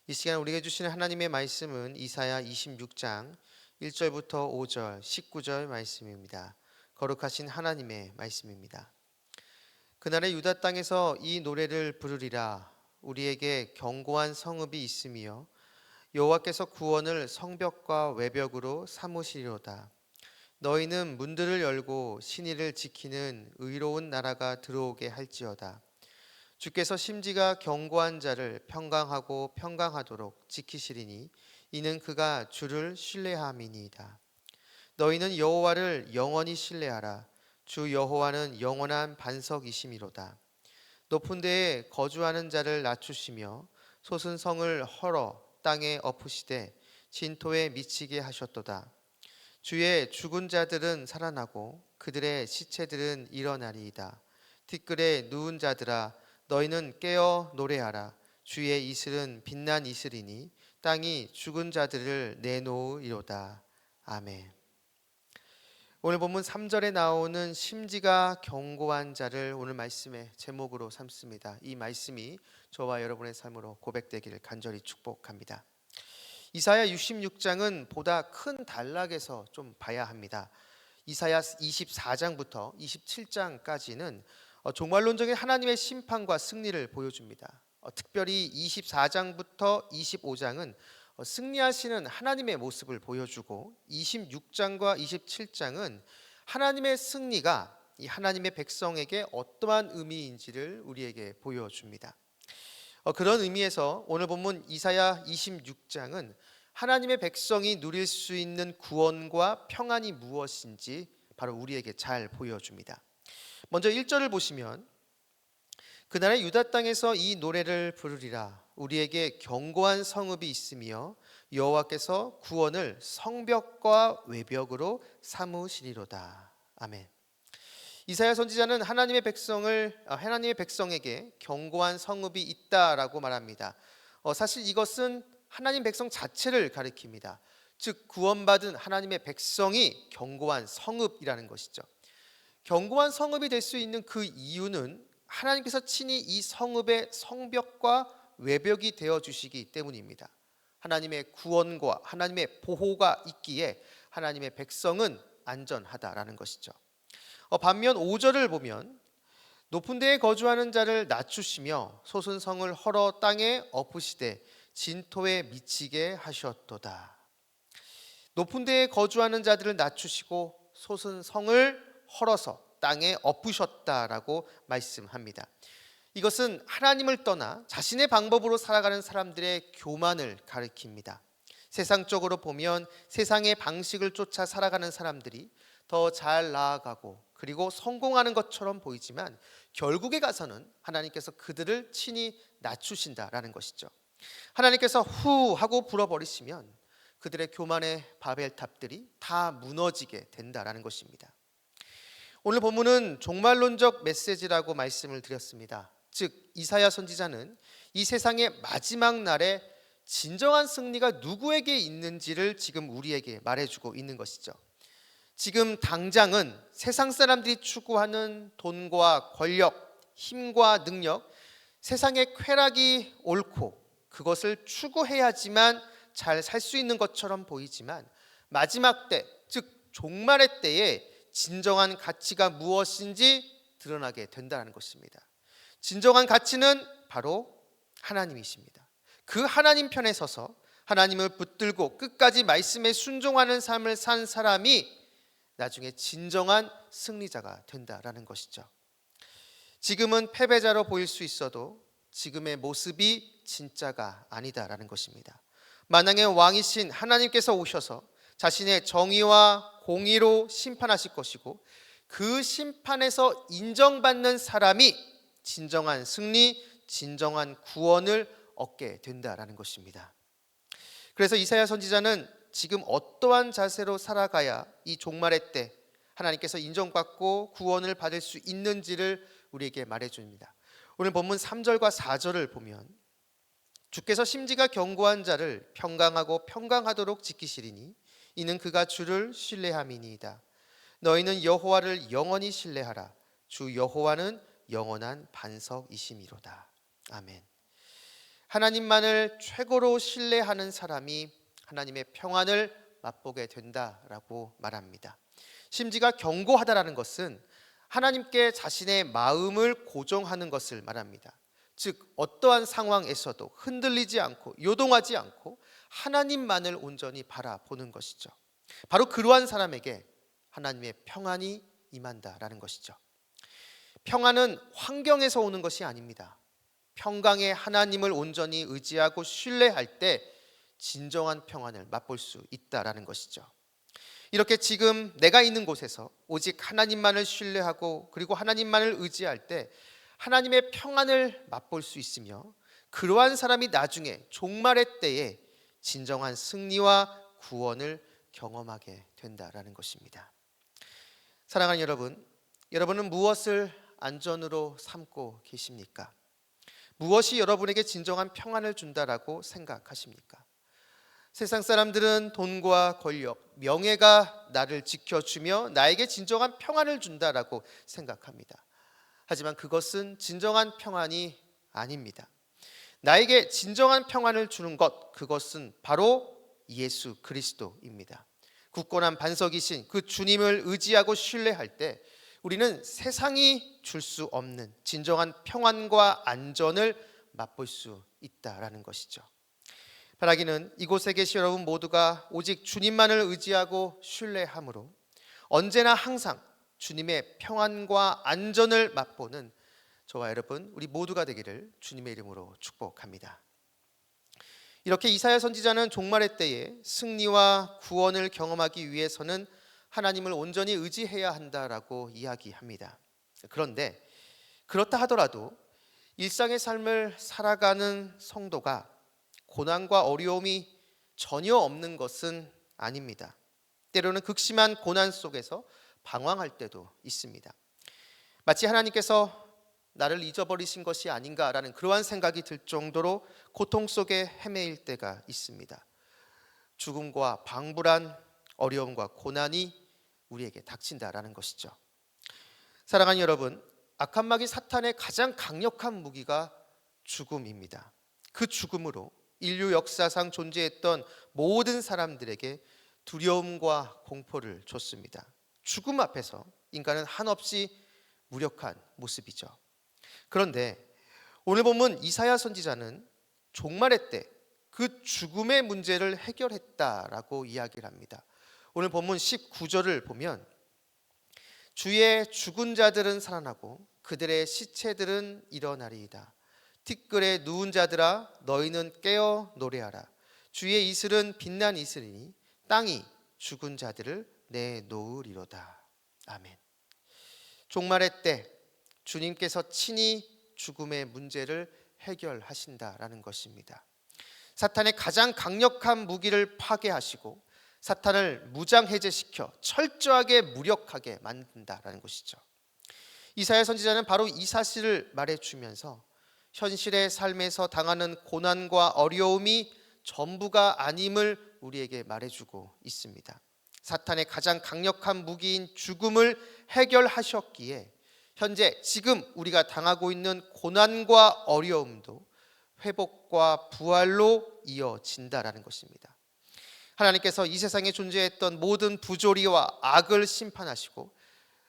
이 시간 우리에게 주시는 하나님의 말씀은 이사야 26장 1절부터 5절, 19절 말씀입니다. 거룩하신 하나님의 말씀입니다. 그날의 유다 땅에서 이 노래를 부르리라. 우리에게 견고한 성읍이 있으며 여호와께서 구원을 성벽과 외벽으로 삼으시리로다. 너희는 문들을 열고 신의를 지키는 의로운 나라가 들어오게 할지어다. 주께서 심지가 견고한 자를 평강하고 평강하도록 지키시리니 이는 그가 주를 신뢰함이니이다. 너희는 여호와를 영원히 신뢰하라. 주 여호와는 영원한 반석이심이로다. 높은 데에 거주하는 자를 낮추시며 솟은 성을 헐어 땅에 엎으시되 진토에 미치게 하셨도다. 주의 죽은 자들은 살아나고 그들의 시체들은 일어나리이다. 티끌에 누운 자들아 너희는 깨어 노래하라. 주의 이슬은 빛난 이슬이니 땅이 죽은 자들을 내놓으리로다. 아멘. 오늘 본문 3절에 나오는 심지가 견고한 자를 오늘 말씀의 제목으로 삼습니다. 이 말씀이 저와 여러분의 삶으로 고백되기를 간절히 축복합니다. 이사야 66장은 보다 큰 단락에서 좀 봐야 합니다. 이사야 24장부터 27장까지는 종말론적인 하나님의 심판과 승리를 보여줍니다. 특별히 24장부터 25장은 승리하시는 하나님의 모습을 보여주고 26장과 27장은 하나님의 승리가 이 하나님의 백성에게 어떠한 의미인지를 우리에게 보여줍니다. 그런 의미에서 오늘 본문 이사야 26장은 하나님의 백성이 누릴 수 있는 구원과 평안이 무엇인지 바로 우리에게 잘 보여줍니다. 먼저 1절을 보시면 그날의 유다 땅에서 이 노래를 부르리라. 우리에게 견고한 성읍이 있으며 여호와께서 구원을 성벽과 외벽으로 삼으시리로다. 아멘. 이사야 선지자는 하나님의 백성에게 견고한 성읍이 있다라고 말합니다. 사실 이것은 하나님 백성 자체를 가리킵니다. 즉 구원받은 하나님의 백성이 견고한 성읍이라는 것이죠. 견고한 성읍이 될 수 있는 그 이유는 하나님께서 친히 이 성읍의 성벽과 외벽이 되어 주시기 때문입니다. 하나님의 구원과 하나님의 보호가 있기에 하나님의 백성은 안전하다라는 것이죠. 반면 5절을 보면 높은 데에 거주하는 자를 낮추시며 솟은 성을 헐어 땅에 엎으시되 진토에 미치게 하셨도다. 높은 데에 거주하는 자들을 낮추시고 솟은 성을 헐어서 땅에 엎으셨다라고 말씀합니다. 이것은 하나님을 떠나 자신의 방법으로 살아가는 사람들의 교만을 가리킵니다. 세상적으로 보면 세상의 방식을 쫓아 살아가는 사람들이 더 잘 나아가고 그리고 성공하는 것처럼 보이지만 결국에 가서는 하나님께서 그들을 친히 낮추신다라는 것이죠. 하나님께서 후 하고 불어버리시면 그들의 교만의 바벨탑들이 다 무너지게 된다라는 것입니다. 오늘 본문은 종말론적 메시지라고 말씀을 드렸습니다. 즉 이사야 선지자는 이 세상의 마지막 날에 진정한 승리가 누구에게 있는지를 지금 우리에게 말해주고 있는 것이죠. 지금 당장은 세상 사람들이 추구하는 돈과 권력, 힘과 능력, 세상의 쾌락이 옳고 그것을 추구해야지만 잘 살 수 있는 것처럼 보이지만 마지막 때, 즉 종말의 때에 진정한 가치가 무엇인지 드러나게 된다는 것입니다. 진정한 가치는 바로 하나님이십니다. 그 하나님 편에 서서 하나님을 붙들고 끝까지 말씀에 순종하는 삶을 산 사람이 나중에 진정한 승리자가 된다라는 것이죠. 지금은 패배자로 보일 수 있어도 지금의 모습이 진짜가 아니다라는 것입니다. 만왕의 왕이신 하나님께서 오셔서 자신의 정의와 공의로 심판하실 것이고 그 심판에서 인정받는 사람이 진정한 승리, 진정한 구원을 얻게 된다라는 것입니다. 그래서 이사야 선지자는 지금 어떠한 자세로 살아가야 이 종말의 때 하나님께서 인정받고 구원을 받을 수 있는지를 우리에게 말해줍니다. 오늘 본문 3절과 4절을 보면 주께서 심지가 견고한 자를 평강하고 평강하도록 지키시리니 이는 그가 주를 신뢰함이니이다. 너희는 여호와를 영원히 신뢰하라. 주 여호와는 영원한 반석이심이로다. 아멘. 하나님만을 최고로 신뢰하는 사람이 하나님의 평안을 맛보게 된다라고 말합니다. 심지가 견고하다라는 것은 하나님께 자신의 마음을 고정하는 것을 말합니다. 즉 어떠한 상황에서도 흔들리지 않고 요동하지 않고 하나님만을 온전히 바라보는 것이죠. 바로 그러한 사람에게 하나님의 평안이 임한다라는 것이죠. 평안은 환경에서 오는 것이 아닙니다. 평강의 하나님을 온전히 의지하고 신뢰할 때 진정한 평안을 맛볼 수 있다라는 것이죠. 이렇게 지금 내가 있는 곳에서 오직 하나님만을 신뢰하고 그리고 하나님만을 의지할 때 하나님의 평안을 맛볼 수 있으며 그러한 사람이 나중에 종말의 때에 진정한 승리와 구원을 경험하게 된다라는 것입니다. 사랑하는 여러분, 여러분은 무엇을 안전으로 삼고 계십니까? 무엇이 여러분에게 진정한 평안을 준다라고 생각하십니까? 세상 사람들은 돈과 권력, 명예가 나를 지켜주며 나에게 진정한 평안을 준다라고 생각합니다. 하지만 그것은 진정한 평안이 아닙니다. 나에게 진정한 평안을 주는 것, 그것은 바로 예수 그리스도입니다. 굳건한 반석이신 그 주님을 의지하고 신뢰할 때 우리는 세상이 줄 수 없는 진정한 평안과 안전을 맛볼 수 있다라는 것이죠. 바라기는 이곳에 계신 여러분 모두가 오직 주님만을 의지하고 신뢰함으로 언제나 항상 주님의 평안과 안전을 맛보는 저와 여러분 우리 모두가 되기를 주님의 이름으로 축복합니다. 이렇게 이사야 선지자는 종말의 때에 승리와 구원을 경험하기 위해서는 하나님을 온전히 의지해야 한다라고 이야기합니다. 그런데 그렇다 하더라도 일상의 삶을 살아가는 성도가 고난과 어려움이 전혀 없는 것은 아닙니다. 때로는 극심한 고난 속에서 방황할 때도 있습니다. 마치 하나님께서 나를 잊어버리신 것이 아닌가라는 그러한 생각이 들 정도로 고통 속에 헤매일 때가 있습니다. 죽음과 방불한 어려움과 고난이 우리에게 닥친다라는 것이죠. 사랑하는 여러분, 악한 마귀 사탄의 가장 강력한 무기가 죽음입니다. 그 죽음으로 인류 역사상 존재했던 모든 사람들에게 두려움과 공포를 줬습니다. 죽음 앞에서 인간은 한없이 무력한 모습이죠. 그런데 오늘 본문 이사야 선지자는 종말의 때 그 죽음의 문제를 해결했다라고 이야기를 합니다. 오늘 본문 19절을 보면 주의 죽은 자들은 살아나고 그들의 시체들은 일어나리이다. 티끌에 누운 자들아 너희는 깨어 노래하라. 주의 이슬은 빛난 이슬이니 땅이 죽은 자들을 내놓으리로다. 아멘. 종말의 때 주님께서 친히 죽음의 문제를 해결하신다라는 것입니다. 사탄의 가장 강력한 무기를 파괴하시고 사탄을 무장해제시켜 철저하게 무력하게 만든다라는 것이죠. 이사야 선지자는 바로 이 사실을 말해주면서 현실의 삶에서 당하는 고난과 어려움이 전부가 아님을 우리에게 말해주고 있습니다. 사탄의 가장 강력한 무기인 죽음을 해결하셨기에 현재 지금 우리가 당하고 있는 고난과 어려움도 회복과 부활로 이어진다라는 것입니다. 하나님께서 이 세상에 존재했던 모든 부조리와 악을 심판하시고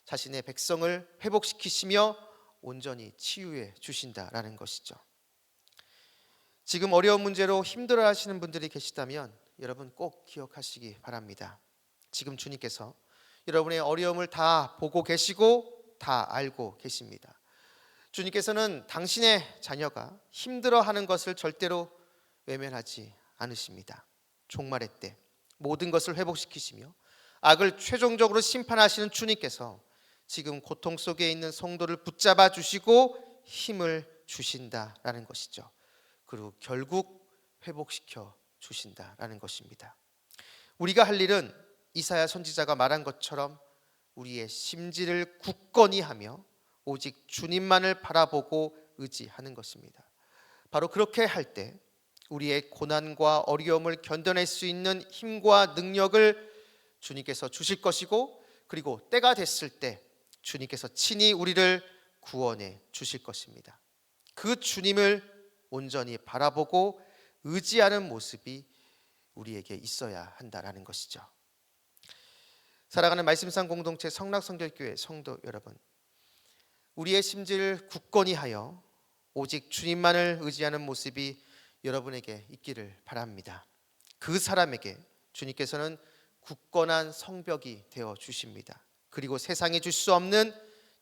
자신의 백성을 회복시키시며 온전히 치유해 주신다라는 것이죠. 지금 어려운 문제로 힘들어하시는 분들이 계시다면 여러분 꼭 기억하시기 바랍니다. 지금 주님께서 여러분의 어려움을 다 보고 계시고 다 알고 계십니다. 주님께서는 당신의 자녀가 힘들어하는 것을 절대로 외면하지 않으십니다. 종말의 때 모든 것을 회복시키시며 악을 최종적으로 심판하시는 주님께서 지금 고통 속에 있는 성도를 붙잡아 주시고 힘을 주신다라는 것이죠. 그리고 결국 회복시켜 주신다라는 것입니다. 우리가 할 일은 이사야 선지자가 말한 것처럼 우리의 심지를 굳건히 하며 오직 주님만을 바라보고 의지하는 것입니다. 바로 그렇게 할 때 우리의 고난과 어려움을 견뎌낼 수 있는 힘과 능력을 주님께서 주실 것이고 그리고 때가 됐을 때 주님께서 친히 우리를 구원해 주실 것입니다. 그 주님을 온전히 바라보고 의지하는 모습이 우리에게 있어야 한다라는 것이죠. 살아가는 말씀상 공동체 성락성결교회 성도 여러분, 우리의 심지를 굳건히 하여 오직 주님만을 의지하는 모습이 여러분에게 있기를 바랍니다. 그 사람에게 주님께서는 굳건한 성벽이 되어 주십니다. 그리고 세상에 줄 수 없는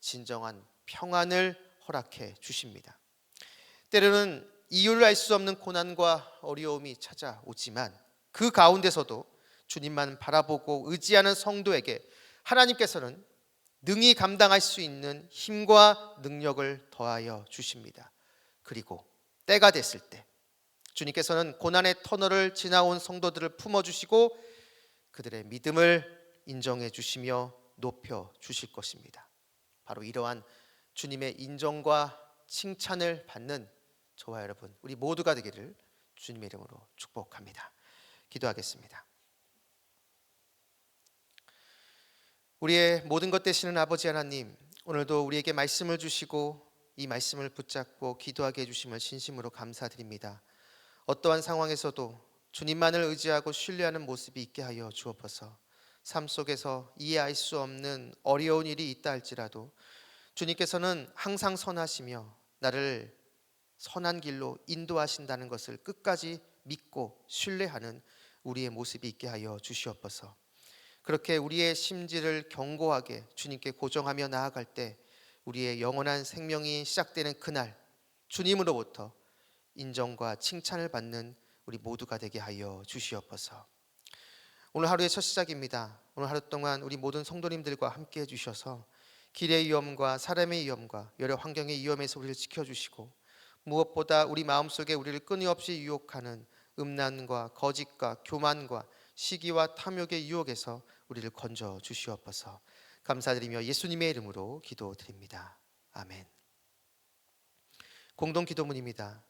진정한 평안을 허락해 주십니다. 때로는 이유를 알 수 없는 고난과 어려움이 찾아오지만 그 가운데서도 주님만 바라보고 의지하는 성도에게 하나님께서는 능히 감당할 수 있는 힘과 능력을 더하여 주십니다. 그리고 때가 됐을 때 주님께서는 고난의 터널을 지나온 성도들을 품어주시고 그들의 믿음을 인정해 주시며 높여 주실 것입니다. 바로 이러한 주님의 인정과 칭찬을 받는 저와 여러분, 우리 모두가 되기를 주님의 이름으로 축복합니다. 기도하겠습니다. 우리의 모든 것 되시는 아버지 하나님, 오늘도 우리에게 말씀을 주시고 이 말씀을 붙잡고 기도하게 해주심을 진심으로 감사드립니다. 어떠한 상황에서도 주님만을 의지하고 신뢰하는 모습이 있게 하여 주옵소서. 삶 속에서 이해할 수 없는 어려운 일이 있다 할지라도 주님께서는 항상 선하시며 나를 선한 길로 인도하신다는 것을 끝까지 믿고 신뢰하는 우리의 모습이 있게 하여 주시옵소서. 그렇게 우리의 심지를 견고하게 주님께 고정하며 나아갈 때 우리의 영원한 생명이 시작되는 그날 주님으로부터 인정과 칭찬을 받는 우리 모두가 되게 하여 주시옵소서. 오늘 하루의 첫 시작입니다. 오늘 하루 동안 우리 모든 성도님들과 함께 해주셔서 길의 위험과 사람의 위험과 여러 환경의 위험에서 우리를 지켜주시고 무엇보다 우리 마음속에 우리를 끊임없이 유혹하는 음란과 거짓과 교만과 시기와 탐욕의 유혹에서 우리를 건져 주시옵소서. 감사드리며 예수님의 이름으로 기도드립니다. 아멘. 공동 기도문입니다.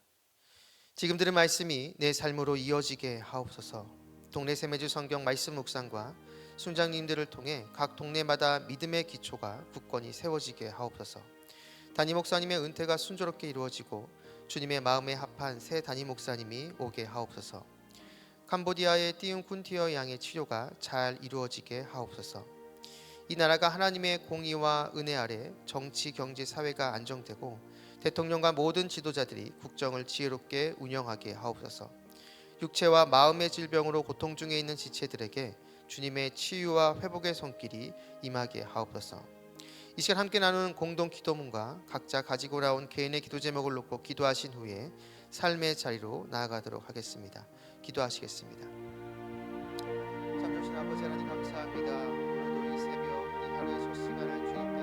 지금 들은 말씀이 내 삶으로 이어지게 하옵소서. 동네 세매주 성경 말씀 묵상과 순장님들을 통해 각 동네마다 믿음의 기초가 굳건히 세워지게 하옵소서. 담임 목사님의 은퇴가 순조롭게 이루어지고 주님의 마음에 합한 새 담임 목사님이 오게 하옵소서. 캄보디아의 띠움 쿤티어 양의 치료가 잘 이루어지게 하옵소서. 이 나라가 하나님의 공의와 은혜 아래 정치, 경제, 사회가 안정되고 대통령과 모든 지도자들이 국정을 지혜롭게 운영하게 하옵소서. 육체와 마음의 질병으로 고통 중에 있는 지체들에게 주님의 치유와 회복의 손길이 임하게 하옵소서. 이 시간 함께 나누는 공동 기도문과 각자 가지고 나온 개인의 기도 제목을 놓고 기도하신 후에 삶의 자리로 나아가도록 하겠습니다. 기도하시겠습니다. 참 좋으신 아버지 하나님 감사합니다. 오늘도 이 새벽 이 하루의 첫 시간을 주님